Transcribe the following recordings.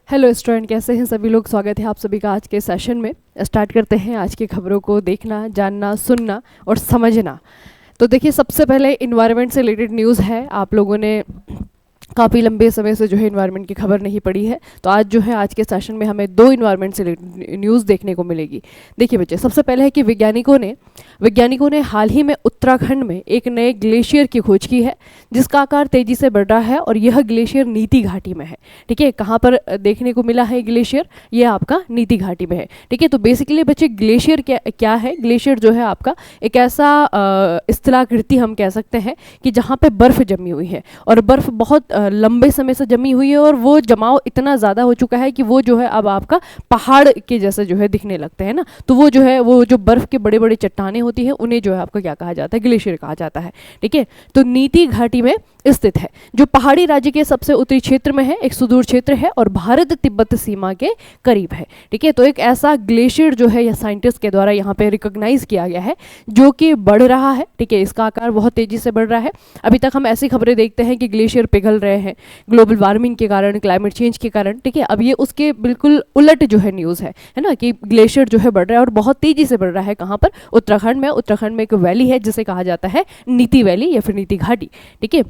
Hello student, कैसे हैं सभी लोग। स्वागत है आप सभी का आज के सेशन में। स्टार्ट करते हैं आज की खबरों को देखना, जानना, सुनना और समझना। तो देखिए, सबसे पहले इन्वायरमेंट से रिलेटेड न्यूज़ है। आप लोगों ने काफ़ी लंबे समय से जो है इन्वायरमेंट की खबर नहीं पड़ी है, तो आज जो है आज के सेशन में हमें दो इन्वायरमेंट से न्यूज़ देखने को मिलेगी। देखिए बच्चे, सबसे पहले है कि वैज्ञानिकों ने हाल ही में उत्तराखंड में एक नए ग्लेशियर की खोज की है जिसका आकार तेजी से बढ़ रहा है और यह ग्लेशियर नीति घाटी में है। ठीक है, कहाँ पर देखने को मिला है ग्लेशियर? ये आपका नीति घाटी में है। ठीक है, तो बेसिकली बच्चे ग्लेशियर क्या है? ग्लेशियर जो है आपका एक ऐसा स्थलाकृति हम कह सकते हैं कि जहाँ पे बर्फ़ जमी हुई है और बर्फ़ बहुत लंबे समय से जमी हुई है और वो जमाव इतना ज़्यादा हो चुका है कि वो जो है अब आपका पहाड़ के जैसे जो है दिखने लगते हैं ना। तो वो जो है वो जो बर्फ़ के बड़े बड़े चट्टानें होती हैं उन्हें जो है आपका क्या कहा जाता है? ग्लेशियर कहा जाता है। ठीक है, तो नीति घाटी में स्थित है जो पहाड़ी राज्य के सबसे उत्तरी क्षेत्र में है, एक सुदूर क्षेत्र है और भारत तिब्बत सीमा के करीब है। ठीक है, तो एक ऐसा ग्लेशियर जो है यह साइंटिस्ट के द्वारा यहाँ पे रिकॉग्नाइज किया गया है जो कि बढ़ रहा है। ठीक है, इसका आकार बहुत तेजी से बढ़ रहा है। अभी तक हम ऐसी खबरें देखते हैं कि ग्लेशियर पिघल रहे हैं ग्लोबल वार्मिंग के कारण, क्लाइमेट चेंज के कारण। ठीक है, अब ये उसके बिल्कुल उलट जो है न्यूज़ है ना, कि ग्लेशियर जो है बढ़ रहा है और बहुत तेजी से बढ़ रहा है। कहाँ पर? उत्तराखंड में। उत्तराखंड में एक वैली है जिसे कहा जाता है नीति वैली या फिर नीति घाटी। ठीक है,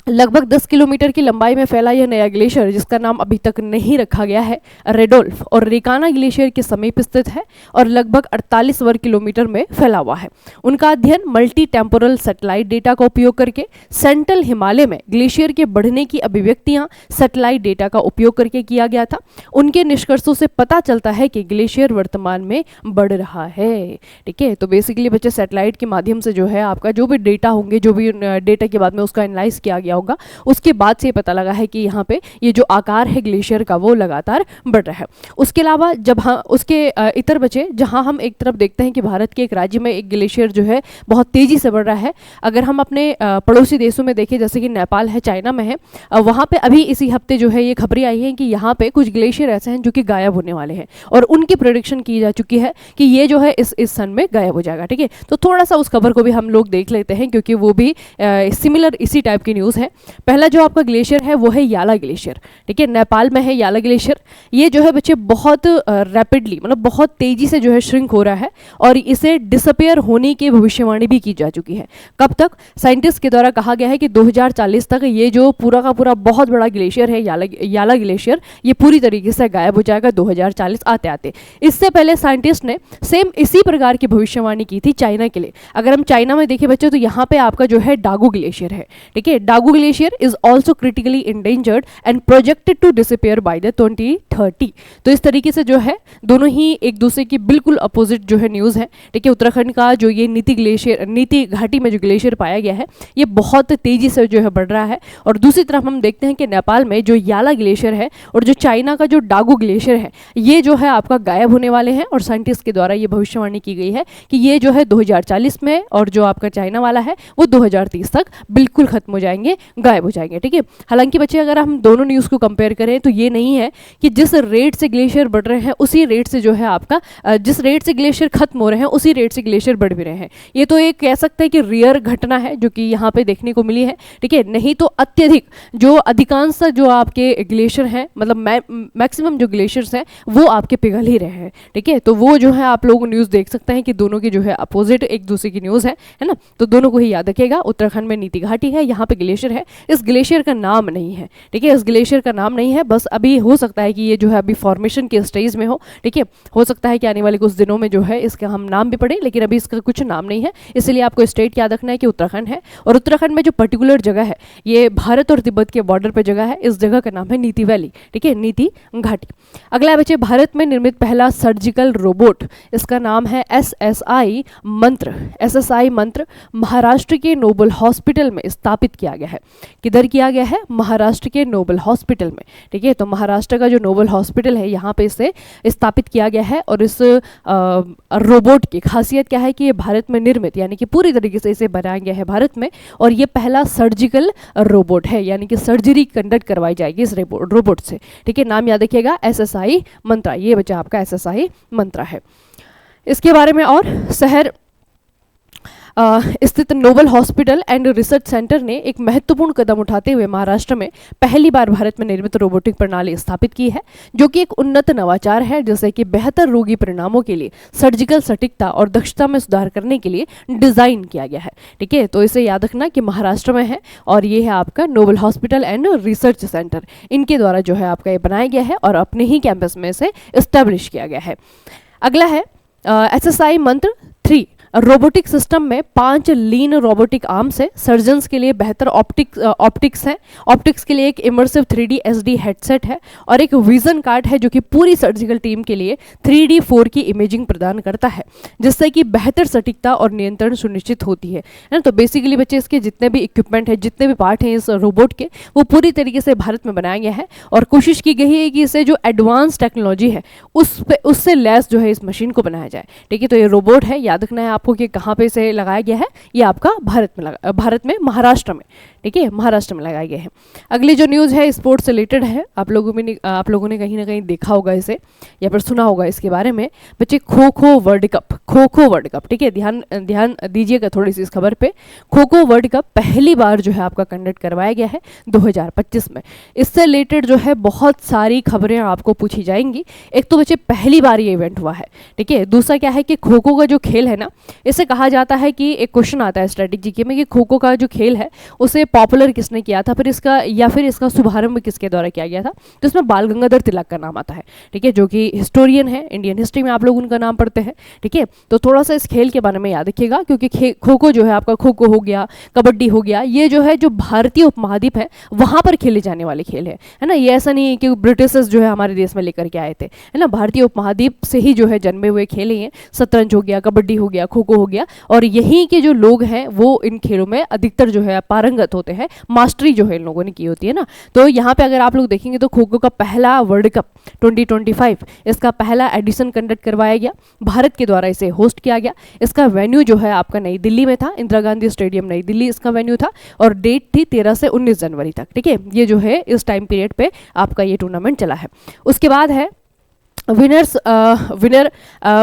लगभग 10 किलोमीटर की लंबाई में फैला यह नया ग्लेशियर, जिसका नाम अभी तक नहीं रखा गया है, रेडोल्फ और रिकाना ग्लेशियर के समीप स्थित है और लगभग 48 वर्ग किलोमीटर में फैला हुआ है। उनका अध्ययन मल्टी टेम्पोरल सैटेलाइट डेटा का उपयोग करके सेंट्रल हिमालय में ग्लेशियर के बढ़ने की अभिव्यक्तियां सैटेलाइट डेटा का उपयोग करके किया गया था। उनके निष्कर्षों से पता चलता है कि ग्लेशियर वर्तमान में बढ़ रहा है। ठीक है, तो बेसिकली बच्चे सैटेलाइट के माध्यम से जो है आपका जो भी डेटा होंगे, जो भी डेटा के बाद में उसका एनालाइज किया गया होगा, उसके बाद से पता लगा है कि यहाँ पे ये जो आकार है ग्लेशियर का वो लगातार बढ़ रहा है। उसके अलावा जब हम उसके इतर बचे, जहाँ हम एक तरफ देखते हैं कि भारत के एक राज्य में एक ग्लेशियर जो है बहुत तेजी से बढ़ रहा है। अगर हम अपने पड़ोसी देशों में देखें, जैसे कि नेपाल है, चाइना में है, वहाँ पे अभी इसी हफ्ते जो है ये खबरें आई हैं कि यहाँ पे कुछ ग्लेशियर ऐसे हैं जो कि गायब होने वाले हैं और उनकी प्रेडिक्शन की जा चुकी है कि ये जो है इस सन में गायब हो जाएगा। ठीक है, तो थोड़ा सा उस खबर को भी हम लोग देख लेते हैं क्योंकि वो भी सिमिलर इसी टाइप की न्यूज़ है। पहला जो आपका ग्लेशियर है वो है याला ग्लेशियर। ठीक है, नेपाल में है याला ग्लेशियर। ये जो है बच्चे बहुत रैपिडली, मतलब बहुत तेजी से जो है श्रिंक हो रहा है और इसे डिसअपियर होने की भविष्यवाणी भी की जा चुकी है। कब तक? साइंटिस्ट के द्वारा कहा गया है कि 2040 तक ये जो पूरा का पूरा बहुत बड़ा ग्लेशियर है याला ग्लेशियर, ये पूरी तरीके से गायब हो जाएगा 2040 आते आते। इससे पहले साइंटिस्ट ने सेम इसी प्रकार की भविष्यवाणी की थी चाइना के लिए। अगर हम चाइना में देखें बच्चों, तो यहाँ पे आपका जो है डागू ग्लेशियर है। ठीक है, Dagu glacier is also critically endangered and projected to disappear by the 2030। तो इस तरीके से जो है दोनों ही एक दूसरे की बिल्कुल अपोजिट जो है न्यूज़ है। ठीक है, उत्तराखंड का जो ये नीति घाटी में जो ग्लेशियर पाया गया है ये बहुत तेजी से जो है बढ़ रहा है और दूसरी तरफ हम देखते हैं कि नेपाल में जो याला ग्लेशियर है और जो चाइना का जो डागू ग्लेशियर है ये जो है आपका गायब होने वाले हैं और साइंटिस्ट के द्वारा ये भविष्यवाणी की गई है कि ये जो है 2040 में और जो आपका चाइना वाला है वो 2030 तक बिल्कुल खत्म हो जाएंगे, गायब हो जाएंगे। ठीक है, हालांकि बच्चे अगर हम दोनों न्यूज़ को कंपेयर करें तो ये नहीं है कि जिस रेट से ग्लेशियर बढ़ रहे हैं उसी रेट से जो है आपका जिस रेट से ग्लेशियर खत्म हो रहे हैं उसी रेट से ग्लेशियर बढ़ भी रहे हैं। ये तो एक कह सकते हैं कि रियर घटना है जो कि यहाँ पे देखने को मिली है। ठीक है, नहीं तो अत्यधिक जो अधिकांश जो आपके ग्लेशियर हैं, मतलब मैक्सिमम जो ग्लेशियर्स हैं वो आपके पिघल ही रहे हैं। ठीक है, तो वो जो है आप लोग न्यूज़ देख सकते हैं कि दोनों की जो है अपोजिट एक दूसरे की न्यूज़ है ना। तो दोनों को ही याद रखिएगा। उत्तराखंड में नीति घाटी है, यहाँ पे ग्लेशियर है। इस ग्लेशियर का नाम नहीं है। ठीक है, इस ग्लेशियर का नाम नहीं है, बस अभी हो सकता है कि ये जो है अभी फॉर्मेशन के स्टेज में हो। ठीक है, हो सकता है कि आने वाले कुछ दिनों में जो है इसका हम नाम भी पढ़े, लेकिन अभी इसका कुछ नाम नहीं है। इसलिए आपको स्टेट याद रखना है कि उत्तराखंड है और उत्तराखंड में जो पर्टिकुलर जगह है ये भारत और तिब्बत के बॉर्डर पर जगह है। इस जगह का नाम है नीति वैली। ठीक है, नीति घाटी। अगला बच्चे, भारत में निर्मित पहला सर्जिकल रोबोट, इसका नाम है SSI मंत्र। SSI मंत्र महाराष्ट्र के नोबल हॉस्पिटल में स्थापित किया गया है। किधर किया गया है? महाराष्ट्र के नोबल हॉस्पिटल में। ठीक है, तो महाराष्ट्र का जो नोबल हॉस्पिटल है यहाँ पे इसे स्थापित किया गया है और इस रोबोट की खासियत क्या है कि ये भारत में निर्मित, यानी कि पूरी तरीके से इसे बनाया गया है भारत में और ये पहला सर्जिकल रोबोट है, यानी कि सर्जरी कंडक्ट करवाई जाएगी इस रोबोट से। ठीक है, नाम याद रखिएगा SSI मंत्रा। ये बच्चा आपका SSI मंत्रा है। इसके बारे में और शहर स्थित Noble Hospital and Research Centre ने एक महत्वपूर्ण कदम उठाते हुए महाराष्ट्र में पहली बार भारत में निर्मित रोबोटिक प्रणाली स्थापित की है, जो कि एक उन्नत नवाचार है जिसे कि बेहतर रोगी परिणामों के लिए सर्जिकल सटीकता और दक्षता में सुधार करने के लिए डिजाइन किया गया है। ठीक है, तो इसे याद रखना कि महाराष्ट्र में है और ये है आपका Noble Hospital and Research Centre, इनके द्वारा जो है आपका ये बनाया गया है और अपने ही कैंपस में इसे एस्टेब्लिश किया गया है। अगला है SSI मंत्र 3। रोबोटिक सिस्टम में 5 लीन रोबोटिक आर्म्स है। सर्जन्स के लिए बेहतर ऑप्टिक्स है। ऑप्टिक्स के लिए एक इमर्सिव 3D SD हेडसेट है और एक विजन कार्ड है जो कि पूरी सर्जिकल टीम के लिए 3D 4K इमेजिंग प्रदान करता है, जिससे कि बेहतर सटीकता और नियंत्रण सुनिश्चित होती है ना। तो बेसिकली बच्चे इसके जितने भी इक्विपमेंट है, जितने भी पार्ट हैं इस रोबोट के, वो पूरी तरीके से भारत में बनाया गया है और कोशिश की गई है कि इसे जो एडवांस टेक्नोलॉजी है उससे लैस जो है इस मशीन को बनाया जाए। ठीक है, तो ये रोबोट है, याद रखना है आपको कि कहाँ पे इसे लगाया गया है। ये आपका भारत में महाराष्ट्र में, ठीक है, महाराष्ट्र में लगाया गया है। अगली जो न्यूज़ है स्पोर्ट्स से रिलेटेड है। आप लोगों ने कहीं ना कहीं देखा होगा इसे या फिर सुना होगा इसके बारे में। बच्चे खो खो वर्ल्ड कप, ठीक है, ध्यान दीजिएगा थोड़ी सी इस खबर पे। खो खो वर्ल्ड कप पहली बार जो है आपका कंडक्ट करवाया गया है 2025 में। इससे रिलेटेड जो है बहुत सारी खबरें आपको पूछी जाएंगी। एक तो बच्चे पहली बार ये इवेंट हुआ है, ठीक है। दूसरा क्या है कि खो खो का जो खेल है ना, इसे कहा जाता है कि एक क्वेश्चन आता है स्ट्रेटेजी के में कि खो खो का जो खेल है उसे पॉपुलर किसने किया था, फिर इसका शुभारंभ किसके द्वारा किया गया था। तो इसमें बाल गंगाधर तिलक का नाम आता है, ठीक है, जो कि हिस्टोरियन है, इंडियन हिस्ट्री में आप लोग उनका नाम पढ़ते हैं। ठीक है, तो थोड़ा सा इस खेल के बारे में याद रखिएगा, क्योंकि खो खो जो है आपका, खो खो हो गया, कबड्डी हो गया, ये जो है जो भारतीय उपमहाद्वीप है वहां पर खेले जाने वाले खेल है ना। ये ऐसा नहीं है कि ब्रिटिशर्स जो है हमारे देश में लेकर के आए थे, है ना। भारतीय उपमहाद्वीप से ही जो है जन्मे हुए खेल हैं। शतरंज हो गया, कबड्डी हो गया, खो खो हो गया, और यहीं के जो लोग हैं वो इन खेलों में अधिकतर जो है पारंगत होते हैं। मास्टरी जो है इन लोगों ने की होती है ना। तो यहाँ पे अगर आप लोग देखेंगे तो खो खो का पहला वर्ल्ड कप 2025 इसका पहला एडिशन कंडक्ट करवाया गया, भारत के द्वारा इसे होस्ट किया गया। इसका वेन्यू जो है आपका नई दिल्ली में था, इंदिरा गांधी स्टेडियम नई दिल्ली इसका वेन्यू था, और डेट थी 13 से 19 जनवरी तक। ठीक है, ये जो है इस टाइम पीरियड पे आपका ये टूर्नामेंट चला है। उसके बाद है winner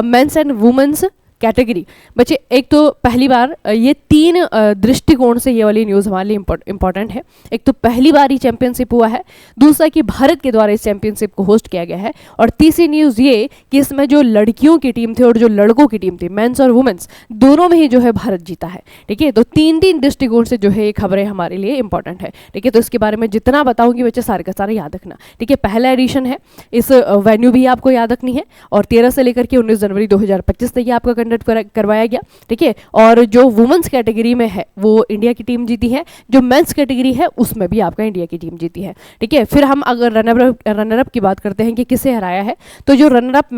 men's and women's category. बच्चे एक तो पहली बार ये 3 दृष्टिकोण से ये वाली न्यूज़ हमारे लिए इंपॉर्टेंट है। एक तो पहली बार ही चैंपियनशिप हुआ है, दूसरा कि भारत के द्वारा इस चैंपियनशिप को होस्ट किया गया है, और तीसरी न्यूज़ ये कि इसमें जो लड़कियों की टीम थी और जो लड़कों की टीम थी, मेंस और वुमेन्स दोनों में ही जो है भारत जीता है। ठीक है, तो 3 दृष्टिकोण से जो है ये खबरें हमारे लिए इंपॉर्टेंट है। ठीक है, तो इसके बारे में जितना बताऊंगी बच्चे सारे का सारा याद रखना। ठीक है, पहला एडिशन है, इस वेन्यू भी आपको याद रखनी है, और 13 से लेकर के 19 जनवरी 2025 तक ये आपका कंडक्ट करवाया गया। ठीक है, और जो वुमेन्स कैटेगरी में है वो इंडिया की टीम जीती है, जो मेंस कैटेगरी है उसमें भी आपका इंडिया की टीम जीती है। ठीक है, फिर हम अगर रनर अप की बात करते हैं कि किसे हराया है, तो जो runner up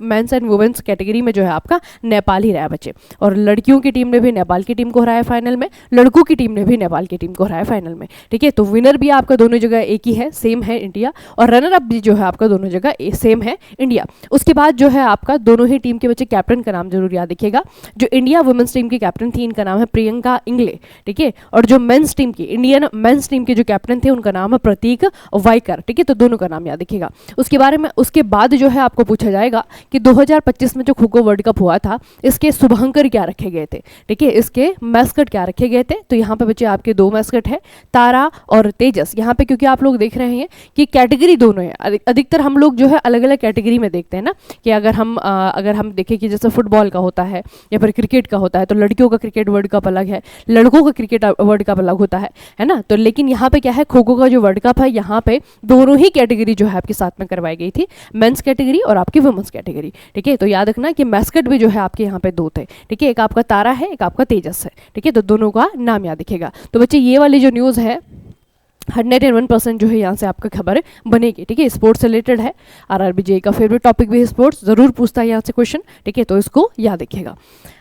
men's and women's category में जो है आपका नेपाल ही रहा बच्चे, और लड़कियों की टीम ने भी नेपाल की टीम को हराया फाइनल में, लड़कों की टीम ने भी नेपाल की टीम को हराया फाइनल में। ठीक है, तो विनर भी आपका दोनों जगह एक ही है, सेम है इंडिया, और रनर अप भी जो है आपका दोनों जगह सेम है इंडिया। उसके बाद जो है आपका दोनों ही टीम के बच्चे कैप्टन का नाम जरूर याद रखिएगा। जो इंडिया वुमेन्स टीम की कैप्टन थी इनका नाम है प्रियंका इंगले। ठीक है, और जो मेंस टीम की, इंडियन मेंस टीम के जो कैप्टन थे उनका नाम है प्रतीक वाइकर। ठीक है, तो दोनों का नाम याद रखिएगा। उसके बाद जो है आपको पूछा जाएगा कि 2025 में जो खो खो वर्ल्ड कप हुआ था इसके शुभंकर क्या रखे गए थे। ठीक है, इसके मैस्कट क्या रखे गए थे, तो यहाँ पे बच्चे आपके 2 मैस्कट है, तारा और तेजस। यहाँ पे क्योंकि आप लोग देख रहे हैं कि कैटेगरी दोनों है, अधिकतर हम लोग जो है अलग अलग कैटेगरी में देखते हैं ना, कि अगर हम देखें कि जैसे फुटबॉल का होता है या फिर क्रिकेट का होता है, तो लड़कियों का क्रिकेट वर्ल्ड कप अलग है, लड़कों का क्रिकेट वर्ल्ड कप अलग होता है ना। तो लेकिन यहाँ पे क्या है, खो खो का जो वर्ल्ड कप है यहाँ पे दोनों ही कैटेगरी जो है आपके साथ में करवाई गई थी, मेंस कैटेगरी और आपकी वुमेन्स कैटेगरी। ठीक है, तो याद रखना कि मैस्कट भी जो है आपके यहाँ पे 2 थे। ठीक है, एक आपका तारा है, एक आपका तेजस है। ठीक है, तो दोनों का नाम याद रखिएगा। तो बच्चे ये वाली जो न्यूज़ है 101% जो है यहाँ से आपका खबर बनेगी। ठीक है, स्पोर्ट्स से रिलेटेड है, RRBJ का फेवरेट टॉपिक भी है स्पोर्ट्स, ज़रूर पूछता है यहाँ से क्वेश्चन। ठीक है, तो इसको याद रखिएगा।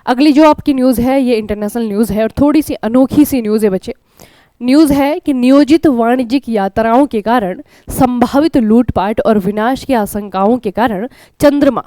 अगली जो आपकी न्यूज़ है ये इंटरनेशनल न्यूज़ है और थोड़ी सी अनोखी सी न्यूज़ है बच्चे। न्यूज़ है कि नियोजित वाणिज्यिक यात्राओं के कारण संभावित लूटपाट और विनाश की आशंकाओं के कारण चंद्रमा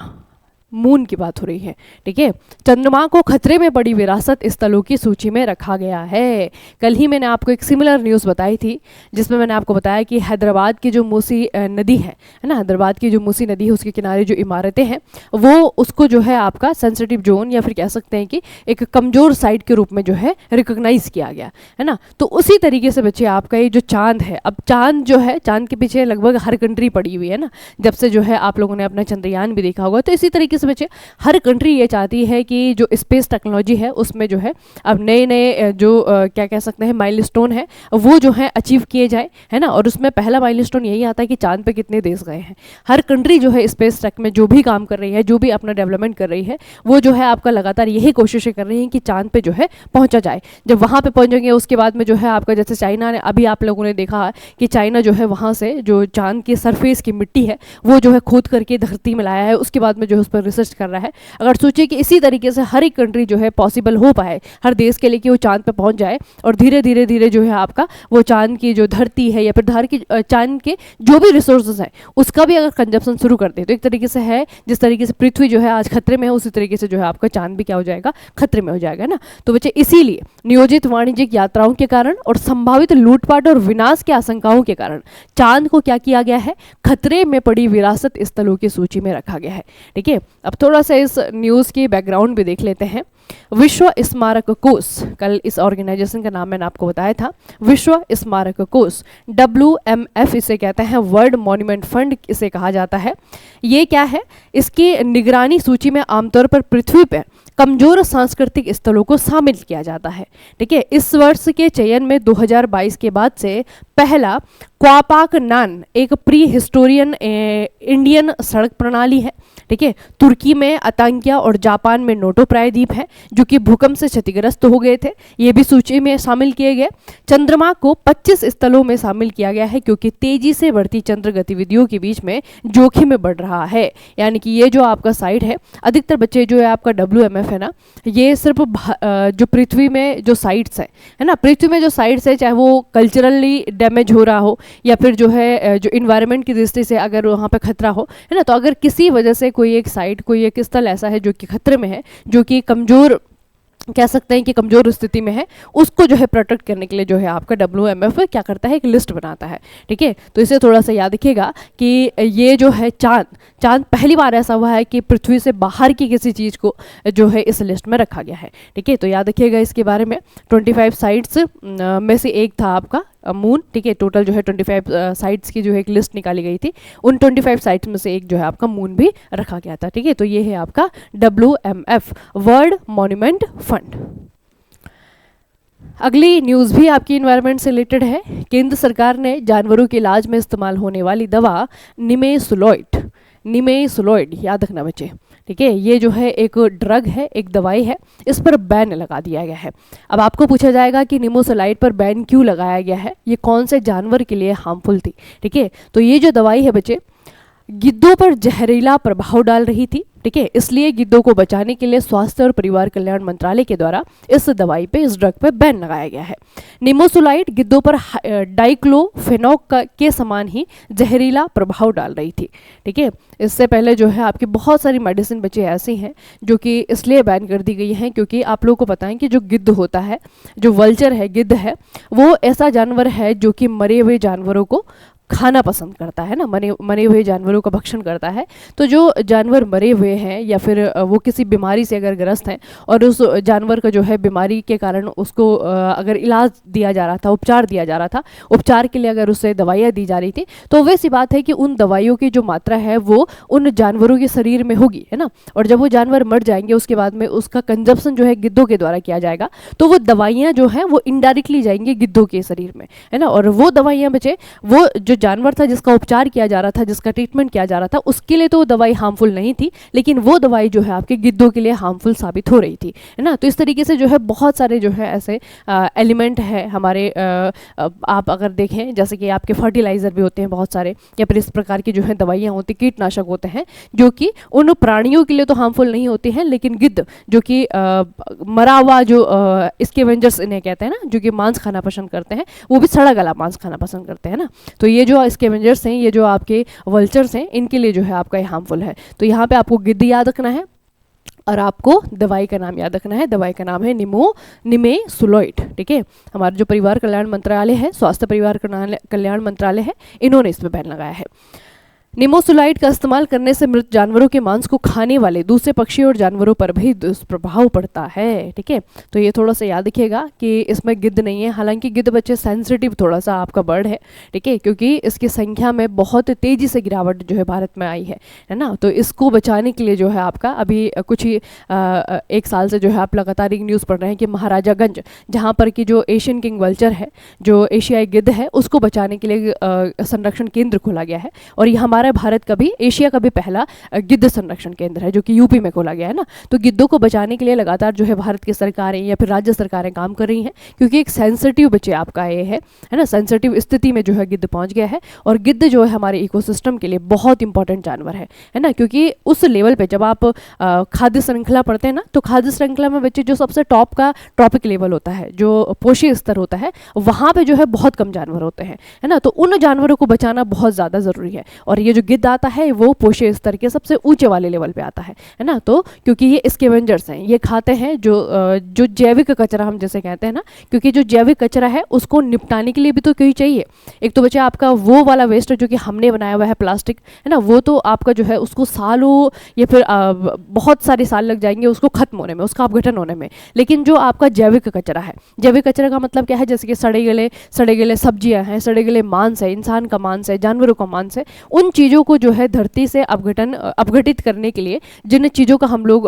मून की बात हो रही है, ठीक है। चंद्रमा को खतरे में पड़ी विरासत स्थलों की सूची में रखा गया है। कल ही मैंने आपको एक सिमिलर न्यूज़ बताई थी जिसमें मैंने आपको बताया कि हैदराबाद की जो मूसी नदी है ना, हैदराबाद की जो मूसी नदी है उसके किनारे जो इमारतें हैं वो उसको जो है आपका सेंसिटिव जोन या फिर कह सकते हैं कि एक कमज़ोर साइट के रूप में जो है रिकॉग्नाइज किया गया है ना। तो उसी तरीके से बच्चे आपका ये जो चांद है, अब चांद जो है, चांद के पीछे लगभग हर कंट्री पड़ी हुई है ना, जब से जो है आप लोगों ने अपना चंद्रयान भी देखा होगा। तो इसी तरीके से बच्चे हर कंट्री ये चाहती है कि जो स्पेस टेक्नोलॉजी है उसमें जो है अब नए नए जो क्या कह सकते हैं माइलस्टोन है वो जो है अचीव किए जाए, है ना। और उसमें पहला माइलस्टोन यही आता है कि चांद पे कितने देश गए हैं। हर कंट्री जो है स्पेस टेक में जो भी काम कर रही है, जो भी अपना डेवलपमेंट कर रही है, वो जो है आपका लगातार यही कोशिशें कर रही हैं कि चांद पे जो है पहुंचा जाए। जब वहाँ पे पहुंचेंगे उसके बाद में जो है आपका, जैसे चाइना ने, अभी आप लोगों ने देखा कि चाइना जो है वहाँ से जो चांद की सरफेस की मिट्टी है वो जो है खोद करके धरती में लाया है, उसके बाद में जो है उस पर रिसर्च कर रहा है। अगर सोचिए कि इसी तरीके से हर एक कंट्री जो है पॉसिबल हो पाए हर देश के लिए कि वो चांद पे पहुंच जाए और धीरे धीरे धीरे जो है आपका वो चांद की जो धरती है या फिर चांद के जो भी रिसोर्सेज है उसका भी अगर कंजप्शन शुरू कर दे तो एक तरीके से है, जिस तरीके से पृथ्वी जो है आज खतरे में है उसी तरीके से जो है आपका चांद भी क्या हो जाएगा, खतरे में हो जाएगा ना। तो बच्चे इसीलिए नियोजित वाणिज्यिक यात्राओं के कारण और संभावित लूटपाट और विनाश की आशंकाओं के कारण चांद को क्या किया गया है, खतरे में पड़ी विरासत स्थलों की सूची में रखा गया है, ठीक है। अब थोड़ा सा इस न्यूज़ की बैकग्राउंड भी देख लेते हैं। विश्व स्मारक कोष, कल इस ऑर्गेनाइजेशन का नाम मैंने आपको बताया था, विश्व स्मारक कोष, WMF इसे कहते हैं, वर्ल्ड मॉन्यूमेंट फंड इसे कहा जाता है। ये क्या है, इसकी निगरानी सूची में आमतौर पर पृथ्वी पर कमजोर सांस्कृतिक स्थलों को शामिल किया जाता है, ठीक है। इस वर्ष के चयन में 2022 के बाद से पहला क्वापाक नान एक प्री हिस्टोरियन इंडियन सड़क प्रणाली है, ठीक है। तुर्की में अतांक्या और जापान में नोटो प्रायद्वीप है जो कि भूकंप से क्षतिग्रस्त हो गए थे, ये भी सूची में शामिल किए गए। चंद्रमा को 25 स्थलों में शामिल किया गया है क्योंकि तेजी से बढ़ती चंद्र गतिविधियों के बीच में जोखिम में बढ़ रहा है। यानी कि ये जो आपका साइट है, अधिकतर बच्चे जो है आपका WMF है ना, ये सिर्फ जो पृथ्वी में जो साइट्स है ना, पृथ्वी में जो साइट्स है चाहे वो कल्चरली डैमेज हो रहा हो या फिर जो है जो इन्वायरमेंट की दृष्टि से अगर वहाँ पे खतरा हो, है ना, तो अगर किसी वजह से कोई एक साइट, कोई एक स्थल ऐसा है जो कि खतरे में है, जो कि कमज़ोर कह सकते हैं कि कमज़ोर स्थिति में है, उसको जो है प्रोटेक्ट करने के लिए जो है आपका WMF क्या करता है, एक लिस्ट बनाता है, ठीक है। तो इसे थोड़ा सा याद रखिएगा कि ये जो है चांद पहली बार ऐसा हुआ है कि पृथ्वी से बाहर की किसी चीज़ को जो है इस लिस्ट में रखा गया है, ठीक है। तो याद रखिएगा इसके बारे में। 25 साइट्स में से एक था आपका मून, ठीक है। टोटल जो है 25 साइट्स की जो है एक लिस्ट निकाली गई थी, उन 25 साइट्स में से एक जो है आपका मून भी रखा गया था, ठीक है। तो ये है आपका WMF, वर्ल्ड मॉन्यूमेंट फंड। अगली न्यूज़ भी आपकी इन्वायरमेंट से रिलेटेड है। केंद्र सरकार ने जानवरों के इलाज में इस्तेमाल होने वाली दवा निमेसुलॉइड, याद रखना बच्चे, ठीक है, ये जो है एक ड्रग है, एक दवाई है, इस पर बैन लगा दिया गया है। अब आपको पूछा जाएगा कि निमेसुलाइड पर बैन क्यों लगाया गया है, ये कौन से जानवर के लिए हार्मफुल थी, ठीक है। तो ये जो दवाई है बच्चे गिद्धों पर जहरीला प्रभाव डाल रही थी, ठीक है, इसलिए गिद्धों को बचाने के लिए स्वास्थ्य और परिवार कल्याण मंत्रालय के द्वारा इस दवाई पे, इस ड्रग पे बैन लगाया गया है। निमेसुलाइड गिद्धों पर डाइक्लोफेनॉक के समान ही जहरीला प्रभाव डाल रही थी, ठीक है। इससे पहले जो है आपकी बहुत सारी मेडिसिन बच्चे ऐसी हैं जो कि इसलिए बैन कर दी गई हैं क्योंकि आप लोगों को पता है कि जो गिद्ध होता है, जो वल्चर है, गिद्ध है, वो ऐसा जानवर है जो कि मरे हुए जानवरों को खाना पसंद करता है ना, मरे हुए जानवरों का भक्षण करता है। तो जो जानवर मरे हुए हैं या फिर वो किसी बीमारी से अगर ग्रस्त हैं और उस जानवर का जो है बीमारी के कारण उसको अगर इलाज दिया जा रहा था, उपचार दिया जा रहा था, उपचार के लिए अगर उससे दवाइयाँ दी जा रही थी, तो वैसी बात है कि उन दवाइयों की जो मात्रा है वो उन जानवरों के शरीर में होगी, है ना। और जब वो जानवर मर जाएंगे उसके बाद में उसका कंजप्शन जो है गिद्धों के द्वारा किया जाएगा, तो वो दवाइयाँ जो हैं वो इनडायरेक्टली जाएंगी गिद्धों के शरीर में, है ना। और वो दवाइयाँ बचे, वो जो जानवर था जिसका उपचार किया जा रहा था, जिसका ट्रीटमेंट किया जा रहा था, उसके लिए तो वो दवाई हार्मफुल नहीं थी, लेकिन वो दवाई जो है आपके गिद्धों के लिए हार्मफुल साबित हो रही थी, है ना। तो इस तरीके से जो है बहुत सारे जो है ऐसे एलिमेंट है हमारे, आप अगर देखें जैसे कि आपके फर्टिलाइजर भी होते हैं बहुत सारे, या फिर इस प्रकार की जो है दवाइयाँ होती, कीटनाशक होते हैं जो कि उन प्राणियों के लिए तो हार्मफुल नहीं होती हैं, लेकिन गिद्ध जो कि मरा हुआ जो स्कैवेंजर्स इन्हें कहते हैं ना, जो कि मांस खाना पसंद करते हैं, वो भी सड़ा गला मांस खाना पसंद करते हैं ना। तो ये ये जो स्कैवेंजर्स हैं, ये जो आपके वल्चर्स हैं, इनके लिए जो है आपका ये हार्मफुल है। तो यहाँ पे आपको गिद्ध याद रखना है और आपको दवाई का नाम याद रखना है। दवाई का नाम है निमेसुलाइड। ठीक है, हमारा जो परिवार कल्याण मंत्रालय है, स्वास्थ्य परिवार कल्याण मंत्रालय है, इन्होंने इस पर बैन लगाया है। निमेसुलाइड का इस्तेमाल करने से मृत जानवरों के मांस को खाने वाले दूसरे पक्षियों और जानवरों पर भी दुष्प्रभाव पड़ता है। ठीक है, तो ये थोड़ा सा याद रखिएगा कि इसमें गिद्ध नहीं है। हालांकि गिद्ध बच्चे सेंसिटिव थोड़ा सा आपका बर्ड है, ठीक है, क्योंकि इसकी संख्या में बहुत तेजी से गिरावट जो है भारत में आई है ना। तो इसको बचाने के लिए जो है आपका अभी कुछ ही एक साल से जो है आप लगातार एक न्यूज़ पढ़ रहे हैं कि महाराजागंज, जहाँ पर की जो एशियन किंग वल्चर है, जो एशियाई गिद्ध है, उसको बचाने के लिए संरक्षण केंद्र खोला गया है। और ये हमारा भारत का भी, एशिया का भी पहला गिद्ध संरक्षण केंद्र है, जो कि यूपी में खोला गया है ना। तो गिद्धों को बचाने के लिए लगातार जो है भारत की सरकारें या फिर राज्य सरकारें काम कर रही हैं, क्योंकि एक सेंसिटिव बच्चे आपका ये है ना, सेंसिटिव स्थिति में जो है गिद्ध पहुंच गया है। और गिद्ध जो है हमारे इकोसिस्टम के लिए बहुत इंपॉर्टेंट जानवर है ना, क्योंकि उस लेवल पे जब आप खाद्य श्रृंखला पढ़ते हैं ना, तो खाद्य श्रृंखला में बच्चे जो सबसे टॉप का ट्रॉपिक लेवल होता है, जो पोषी स्तर होता है, वहाँ पे जो है बहुत कम जानवर होते हैं, है ना। तो उन जानवरों को बचाना बहुत ज़्यादा ज़रूरी है। और ये जो गिद्ध आता है वो पोषी स्तर के सबसे ऊंचे वाले लेवल पे आता है ना। तो क्योंकि ये स्कैवेंजर्स हैं, ये खाते हैं जो जैविक कचरा हम जैसे कहते हैं ना, क्योंकि जो जैविक कचरा है उसको निपटाने के लिए भी तो कोई चाहिए। एक तो बच्चे आपका वो वाला वेस्ट जो कि हमने बनाया हुआ है प्लास्टिक, है ना, वो तो आपका जो है उसको सालों या फिर बहुत सारे साल लग जाएंगे उसको खत्म होने में, उसका अपघटन होने में। लेकिन जो आपका जैविक कचरा है, जैविक कचरा का मतलब क्या है, जैसे कि सड़े गले सब्जियां हैं, सड़े गले मांस है, इंसान का मांस है, जानवरों का मांस है, उन चीज़ों को जो है धरती से अपघटित करने के लिए जिन चीज़ों का हम लोग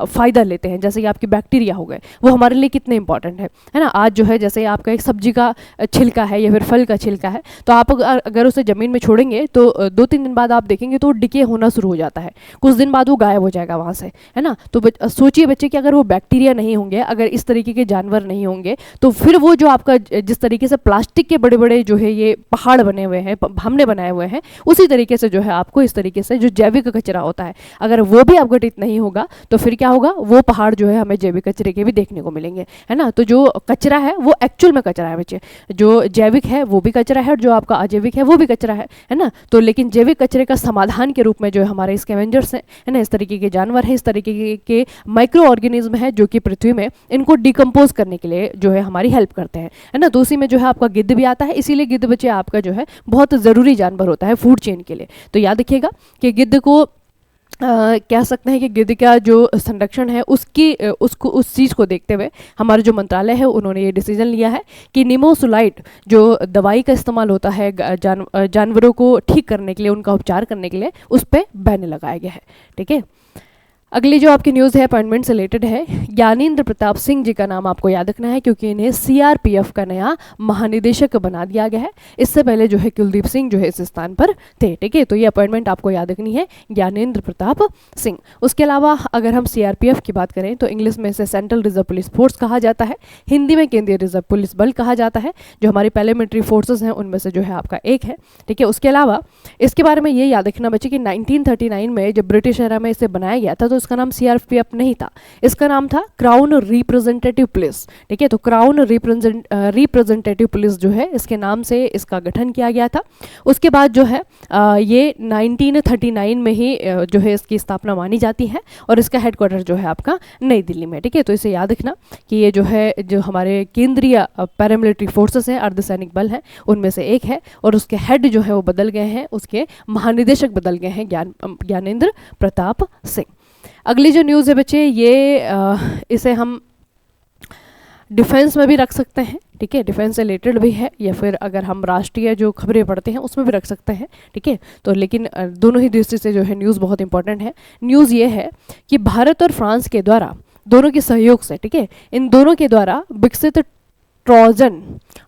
फ़ायदा लेते हैं, जैसे कि आपकी बैक्टीरिया हो गए, वो हमारे लिए कितने इंपॉर्टेंट है ना। आज जो है जैसे आपका एक सब्जी का छिलका है या फिर फल का छिलका है, तो आप अगर उसे ज़मीन में छोड़ेंगे तो 2-3 दिन बाद आप देखेंगे तो डिके होना शुरू हो जाता है, कुछ दिन बाद वो गायब हो जाएगा वहाँ से, है ना। तो सोचिए बच्चे कि अगर वो बैक्टीरिया नहीं होंगे, अगर इस तरीके के जानवर नहीं होंगे, तो फिर वो जो आपका जिस तरीके से प्लास्टिक के बड़े बड़े जो है ये पहाड़ बने हुए हैं, हमने बनाए हुए हैं, उसी तरीके से जो है आपको इस तरीके से जो जैविक कचरा होता है, अगर वो भी अपघटित नहीं होगा तो फिर क्या होगा, वो पहाड़ जो है हमें जैविक कचरे के भी देखने को मिलेंगे, है ना। तो जो कचरा है वो एक्चुअल में कचरा है बच्चे, जो जैविक है वो भी कचरा है और जो आपका अजैविक है वो भी कचरा है ना। तो लेकिन जैविक कचरे का समाधान के रूप में जो हमारे स्कैवेंजर्स हैं, है ना, इस तरीके के जानवर हैं, इस तरीके के माइक्रो ऑर्गेनिज्म है जो कि पृथ्वी में इनको डिकम्पोज करने के लिए जो है हमारी हेल्प करते हैं, है ना। तो उसी में जो है आपका गिद्ध भी आता है, इसीलिए गिद्ध बच्चे आपका जो है बहुत ज़रूरी जानवर होता है फूड चेन के लिए। तो याद रखिएगा कि गिद्ध को कह सकते हैं कि गिद्ध का जो संरक्षण है उसको उस चीज़ को देखते हुए हमारा जो मंत्रालय है उन्होंने ये डिसीजन लिया है कि निमेसुलाइड जो दवाई का इस्तेमाल होता है जानवरों को ठीक करने के लिए, उनका उपचार करने के लिए, उस पर बैन लगाया गया है। ठीक है, अगली जो आपकी न्यूज़ है अपॉइंटमेंट से रिलेटेड है। ज्ञानेंद्र प्रताप सिंह जी का नाम आपको याद रखना है, क्योंकि इन्हें सीआरपीएफ का नया महानिदेशक बना दिया गया है। इससे पहले जो है कुलदीप सिंह जो है इस स्थान पर थे। ठीक है, तो ये अपॉइंटमेंट आपको याद रखनी है, ज्ञानेंद्र प्रताप सिंह। उसके अलावा अगर हम सीआरपीएफ की बात करें तो इंग्लिश में इसे सेंट्रल रिजर्व पुलिस फोर्स कहा जाता है, हिंदी में केंद्रीय रिजर्व पुलिस बल कहा जाता है, जो हमारी पैरामिलिट्री फोर्सेज हैं उनमें से जो है आपका एक है। ठीक है, उसके अलावा इसके बारे में ये याद रखना बच्चे कि 1939 में जब ब्रिटिश एरा में इसे बनाया गया था तो इसका नाम सीआरपीएफ नहीं था, इसका नाम था क्राउन रिप्रेजेंटेटिव पुलिस। ठीक है, तो क्राउन रिप्रेजेंटेटिव पुलिस जो है इसके नाम से इसका गठन किया गया था। उसके बाद जो है ये 1939 में ही जो है इसकी स्थापना मानी जाती है और इसका हेडक्वार्टर जो है आपका नई दिल्ली में। ठीक है, तो इसे याद रखना कि ये जो है जो हमारे केंद्रीय पैरामिलिट्री फोर्सेस हैं, अर्धसैनिक बल हैं, उनमें से एक है और उसके हेड जो है वो बदल गए हैं, उसके महानिदेशक बदल गए हैं ज्ञानेंद्र प्रताप सिंह। अगली जो न्यूज़ है बच्चे ये इसे हम डिफेंस में भी रख सकते हैं। ठीक है, डिफेंस से रिलेटेड भी है या फिर अगर हम राष्ट्रीय जो खबरें पढ़ते हैं उसमें भी रख सकते हैं। ठीक है, तो लेकिन दोनों ही दृष्टि से जो है न्यूज़ बहुत इंपॉर्टेंट है। न्यूज़ ये है कि भारत और फ्रांस के द्वारा दोनों के सहयोग से, ठीक है, इन दोनों के द्वारा विकसित Trojan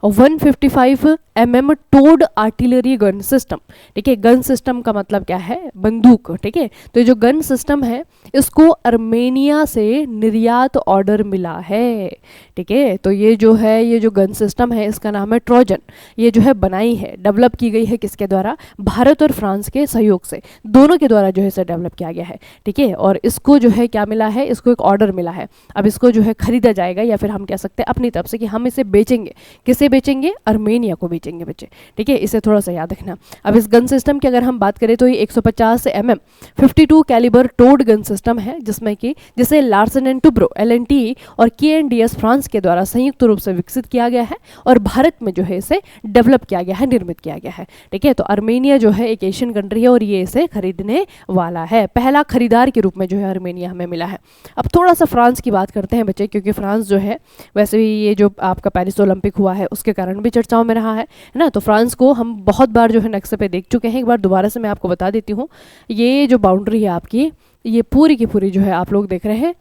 155 mm towed artillery gun system. ठीक है, गन सिस्टम का मतलब क्या है, बंदूक। ठीक है, तो ये जो गन सिस्टम है इसको अर्मेनिया से निर्यात ऑर्डर मिला है। ठीक है, तो ये जो है ये जो गन सिस्टम है इसका नाम है ट्रोजन। ये जो है बनाई है, डेवलप की गई है किसके द्वारा, भारत और फ्रांस के सहयोग से, दोनों के द्वारा जो है इसे डेवलप किया गया है। ठीक है, और इसको जो है क्या मिला है, इसको एक ऑर्डर मिला है। अब इसको जो है खरीदा जाएगा या फिर हम कह सकते हैं अपनी तरफ से कि हम इसे इसे बेचेंगे, किसे बेचेंगे, आर्मेनिया को बेचेंगे बच्चे, ठीक है, इसे थोड़ा सा याद रखना। अब इस गन सिस्टम की अगर हम बात करें तो ये 150 mm 52 calibre towed gun system है, जिसमें कि जिसे लार्सन एंड टुब्रो LNT और KNDS फ्रांस के द्वारा संयुक्त रूप से विकसित किया गया है और भारत में जो है इसे डेवलप किया गया है, निर्मित किया गया है, ठीक है। तो आर्मेनिया जो है एक एशियन कंट्री है और ये इसे खरीदने वाला है, पहला खरीदार के रूप में जो है आर्मेनिया हमें मिला है। अब थोड़ा सा फ्रांस की बात करते हैं बच्चे, क्योंकि फ्रांस जो है वैसे भी ये जो आपका पेरिस ओलंपिक हुआ है उसके कारण भी चर्चाओं में रहा है ना। तो फ्रांस को हम बहुत बार जो है नक्शे पे देख चुके हैं, एक बार दोबारा से मैं आपको बता देती हूँ। ये जो बाउंड्री है आपकी, ये पूरी की पूरी जो है आप लोग देख रहे हैं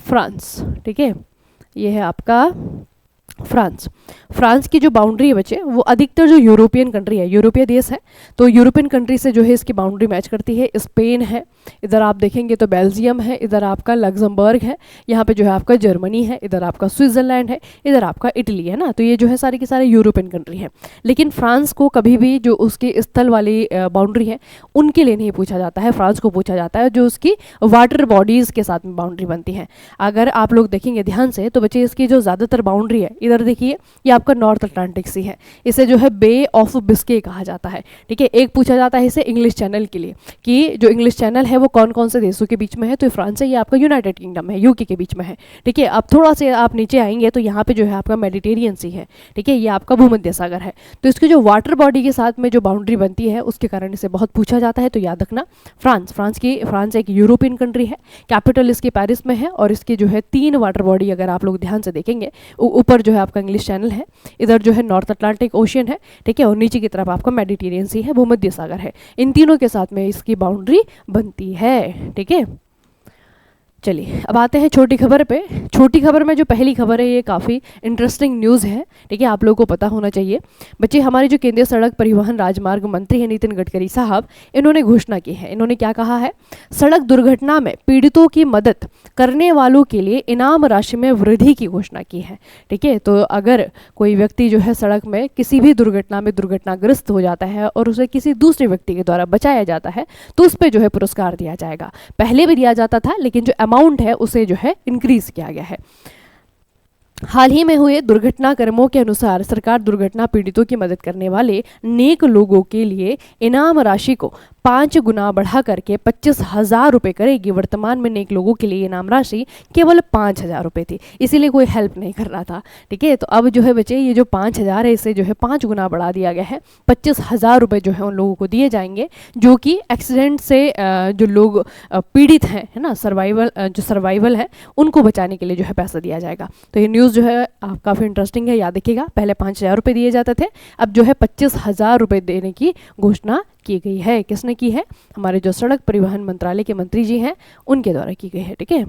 फ्रांस, ठीक है, ये है आपका फ्रांस। फ्रांस की जो बाउंड्री है बच्चे वो अधिकतर जो यूरोपियन कंट्री है, यूरोपीय देश है, तो यूरोपियन कंट्री से जो है इसकी बाउंड्री मैच करती है। स्पेन है, इधर आप देखेंगे तो बेल्जियम है, इधर आपका लग्जमबर्ग है, यहाँ पे जो है आपका जर्मनी है, इधर आपका स्विट्जरलैंड है, इधर आपका इटली है ना। तो ये जो है सारे के सारे यूरोपियन कंट्री है। लेकिन फ्रांस को कभी भी जो उसकी स्थल वाली बाउंड्री है उनके लिए नहीं पूछा जाता है, फ्रांस को पूछा जाता है जो उसकी वाटर बॉडीज़ के साथ में बाउंड्री बनती है। अगर आप लोग देखेंगे ध्यान से तो बच्चे इसकी जो ज़्यादातर बाउंड्री है, इधर देखिए ये आपका नॉर्थ अटलांटिक सी है, इसे जो है बे ऑफ बिस्के कहा जाता है, ठीक है। एक पूछा जाता है इसे इंग्लिश चैनल के लिए कि जो इंग्लिश चैनल है वो कौन कौन से देशों के बीच में है, तो फ्रांस है, ये आपका यूनाइटेड किंगडम है, यूके के बीच में है, ठीक है। अब थोड़ा से आप नीचे आएंगे तो यहाँ पे जो है आपका मेडिटेरियन सी है, ठीक है, ये आपका भूमध्य सागर है। तो इसकी जो वाटर बॉडी के साथ में जो बाउंड्री बनती है उसके कारण इसे बहुत पूछा जाता है। तो याद रखना फ्रांस एक यूरोपियन कंट्री है, कैपिटल इसकी पेरिस में है और इसकी जो है 3 वाटर बॉडी अगर आप लोग ध्यान से देखेंगे, ऊपर जो है आपका इंग्लिश चैनल है, इधर जो है नॉर्थ अटलांटिक ओशियन है, ठीक है, और नीचे की तरफ आपका मेडिटेरियन सी है, भूमध्य सागर है। इन तीनों के साथ में इसकी बाउंड्री बनती है, ठीक है। चलिए अब आते हैं छोटी खबर पे। छोटी खबर में जो पहली खबर है ये काफ़ी इंटरेस्टिंग न्यूज़ है, ठीक है, आप लोगों को पता होना चाहिए बच्चे। हमारे जो केंद्रीय सड़क परिवहन राजमार्ग मंत्री हैं नितिन गडकरी साहब, इन्होंने घोषणा की है। इन्होंने क्या कहा है, सड़क दुर्घटना में पीड़ितों की मदद करने वालों के लिए इनाम राशि में वृद्धि की घोषणा की है, ठीक है। तो अगर कोई व्यक्ति जो है सड़क में किसी भी दुर्घटना में दुर्घटनाग्रस्त हो जाता है और उसे किसी दूसरे व्यक्ति के द्वारा बचाया जाता है तो उस पर जो है पुरस्कार दिया जाएगा। पहले भी दिया जाता था लेकिन जो अमाउंट है उसे जो है इंक्रीज किया गया है। हाल ही में हुए दुर्घटना कर्मों के अनुसार सरकार दुर्घटना पीड़ितों की मदद करने वाले नेक लोगों के लिए इनाम राशि को 5 गुना बढ़ा करके 25,000 रुपये करेगी। वर्तमान में नेक लोगों के लिए इनाम राशि केवल 5,000 रुपये थी, इसीलिए कोई हेल्प नहीं कर रहा था, ठीक है। तो अब जो है बच्चे ये जो 5,000 है इसे जो है 5 गुना बढ़ा दिया गया है। 25,000 रुपये जो है उन लोगों को दिए जाएंगे जो कि एक्सीडेंट से जो लोग पीड़ित हैं, है ना, सर्वाइवल है, उनको बचाने के लिए जो है पैसा दिया जाएगा। तो ये न्यूज़ जो है काफ़ी इंटरेस्टिंग है, याद रखिएगा। पहले 5,000 रुपये दिए जाते थे, अब जो है 25,000 रुपये देने की घोषणा की गई है। किसने की है, हमारे जो सड़क परिवहन मंत्रालय के मंत्री जी हैं उनके द्वारा की गई है, ठीक है।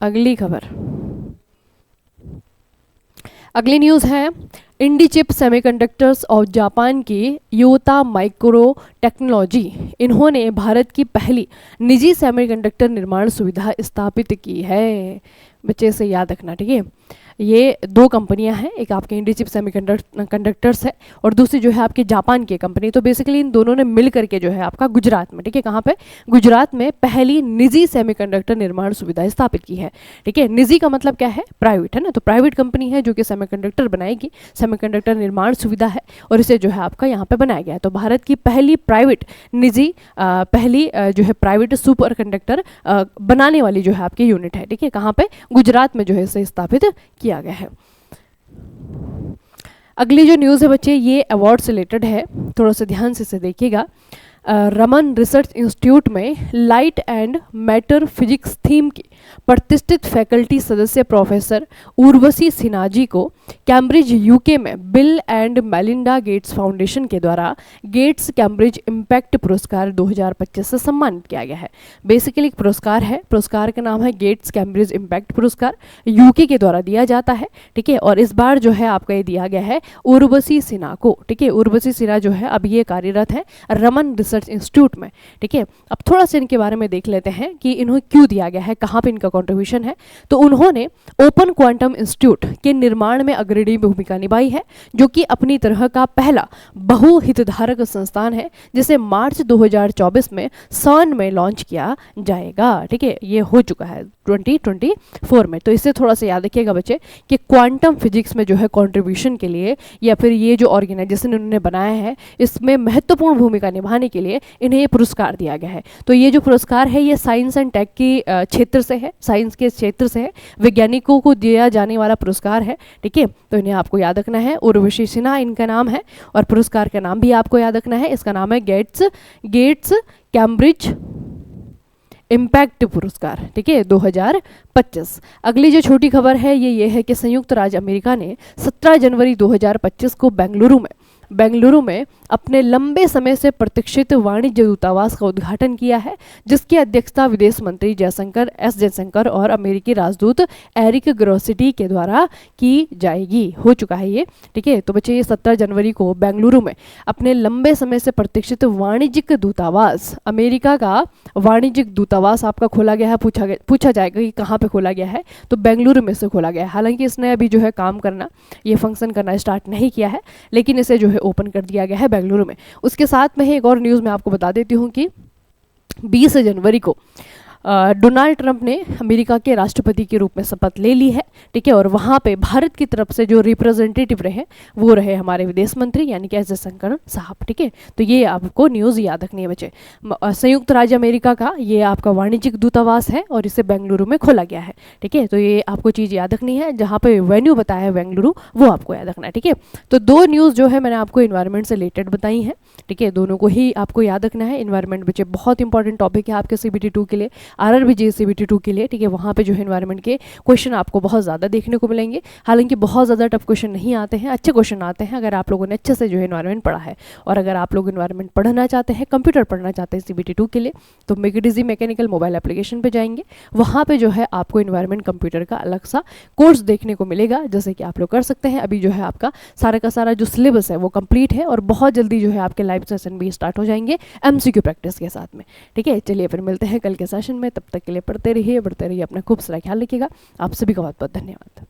अगली खबर, अगली न्यूज़ है इंडीचिप सेमीकंडक्टर्स और जापान की योता माइक्रो टेक्नोलॉजी, इन्होंने भारत की पहली निजी सेमीकंडक्टर निर्माण सुविधा स्थापित की है। बच्चे से याद रखना, ठीक है। ये 2 कंपनियां हैं, एक आपके इंडीचिप सेमीकंडक्टर्स है और दूसरी जो है आपकी जापान की कंपनी। तो बेसिकली इन दोनों ने मिल करके जो है आपका गुजरात में, ठीक है, कहाँ पे, गुजरात में पहली निजी सेमीकंडक्टर निर्माण सुविधा स्थापित की है, ठीक है। निजी का मतलब क्या है, प्राइवेट, है ना। तो प्राइवेट कंपनी है जो कि सेमीकंडक्टर बनाएगी, सेमीकंडक्टर निर्माण सुविधा है और इसे जो है आपका यहाँ पे बनाया गया है। तो भारत की पहली प्राइवेट निजी पहली जो है प्राइवेट सुपर कंडक्टर बनाने वाली जो है आपकी यूनिट है, ठीक है, कहाँ पे, गुजरात में जो है इसे स्थापित किया गया है। अगली जो न्यूज़ है बच्चे ये अवार्ड से रिलेटेड है, थोड़ा सा ध्यान से इसे देखिएगा। रमन रिसर्च इंस्टीट्यूट में light and matter physics theme की प्रतिष्ठित फैकल्टी सदस्य प्रोफेसर उर्वशी सिन्हा जी को कैम्ब्रिज यूके में bill and Melinda Gates foundation के द्वारा गेट्स कैम्ब्रिज इम्पैक्ट पुरस्कार 2025 से सम्मानित किया गया है। बेसिकली एक पुरस्कार है, पुरस्कार का नाम है गेट्स कैम्ब्रिज इम्पैक्ट पुरस्कार, यूके के द्वारा दिया जाता है, ठीक है। और इस बार जो है आपका ये दिया गया है उर्वशी सिन्हा को, ठीक है। उर्वशी सिन्हा जो है अब ये कार्यरत है रमन रिसर्च इंस्टीट्यूट में, ठीक है। अब थोड़ा सा इनके बारे में देख लेते हैं कि इन्हें क्यों दिया गया है, कहाँ पे इनका कंट्रीब्यूशन है। तो उन्होंने ओपन क्वांटम इंस्टीट्यूट के निर्माण में अग्रणी भूमिका निभाई है, जो कि अपनी तरह का पहला बहुहितधारक संस्थान है जिसे मार्च 2024 में सन में लॉन्च किया जाएगा, ठीक है। ये हो चुका है 2024 में। तो इससे थोड़ा सा याद रखिएगा बच्चे कि क्वांटम फिजिक्स में जो है कंट्रीब्यूशन के लिए या फिर ये जो ऑर्गेनाइजेशन इन्होंने बनाया है इसमें महत्वपूर्ण भूमिका निभाने के लिए इन्हें ये पुरस्कार दिया गया है। तो ये जो पुरस्कार है ये साइंस एंड टेक की क्षेत्र से है, साइंस के क्षेत्र से है, वैज्ञानिकों को दिया जाने वाला पुरस्कार है। ठीक है, तो इन्हें आपको याद रखना है। उर्वशी सिन्हा इनका नाम है और पुरस्कार का नाम भी आपको याद रखना है। इसका नाम है गेट्स कैम्ब्रिज इम्पैक्ट पुरस्कार। ठीक है, 2025। अगली जो छोटी खबर है ये है कि संयुक्त राज्य अमेरिका ने 17 जनवरी 2025 को बेंगलुरु में अपने लंबे समय से प्रतीक्षित वाणिज्य दूतावास का उद्घाटन किया है, जिसकी अध्यक्षता विदेश मंत्री जयशंकर और अमेरिकी राजदूत एरिक ग्रोसिटी के द्वारा की जाएगी। हो चुका है ये। ठीक है, तो बच्चे ये 17 जनवरी को बेंगलुरु में अपने लंबे समय से प्रतीक्षित वाणिज्यिक दूतावास, अमेरिका का वाणिज्यिक दूतावास आपका खोला गया है। पूछा जाएगा कि कहाँ पे खोला गया है, तो बेंगलुरु में से खोला गया है। हालांकि इसने अभी जो है काम करना, ये फंक्शन करना स्टार्ट नहीं किया है, लेकिन इसे जो है ओपन कर दिया गया है बेंगलुरु में। उसके साथ में ही एक और न्यूज़ मैं आपको बता देती हूँ कि 20 जनवरी को डोनाल्ड ट्रंप ने अमेरिका के राष्ट्रपति के रूप में शपथ ले ली है। ठीक है, और वहाँ पे भारत की तरफ से जो रिप्रेजेंटेटिव रहे वो रहे हमारे विदेश मंत्री यानी कि एस जयशंकर साहब। ठीक है, तो ये आपको न्यूज़ याद रखनी है बच्चे। संयुक्त राज्य अमेरिका का ये आपका वाणिज्यिक दूतावास है और इसे बेंगलुरु में खोला गया है। ठीक है, तो ये आपको चीज़ याद रखनी है। जहाँ पे वेन्यू बताया है बेंगलुरु, वो आपको याद रखना है। ठीक है, तो 2 न्यूज़ जो है मैंने आपको इन्वायरमेंट से रिलेटेड बताई हैं। ठीक है, दोनों को ही आपको याद रखना है। इन्वायरमेंट बच्चे बहुत इंपॉर्टेंट टॉपिक है आपके CBT 2 के लिए, RRB CBT 2 के लिए। ठीक है, वहाँ पे जो है इन्वायरमेंट के क्वेश्चन आपको बहुत ज़्यादा देखने को मिलेंगे। हालांकि बहुत ज़्यादा टफ क्वेश्चन नहीं आते हैं, अच्छे क्वेश्चन आते हैं अगर आप लोगों ने अच्छे से जो है इन्वायरमेंट पढ़ा है। और अगर आप लोग इन्वायरमेंट पढ़ना चाहते हैं, कंप्यूटर पढ़ना चाहते हैं CBT 2 के लिए, तो make it easy mechanical mobile application पे जाएंगे। वहाँ पे जो है आपको इन्वायरमेंट कंप्यूटर का अलग सा कोर्स देखने को मिलेगा, जैसे कि आप लोग कर सकते हैं। अभी जो है आपका सारा का सारा जो सिलेबस है वो कंप्लीट है और बहुत जल्दी जो है आपके लाइव सेशन भी स्टार्ट हो जाएंगे MCQ प्रैक्टिस के साथ में। ठीक है, चलिए फिर मिलते हैं कल के सेशन में। तब तक के लिए पढ़ते रहिए, बढ़ते रहिए, अपना खूब सारा ख्याल रखिएगा। आप सभी का बहुत बहुत धन्यवाद।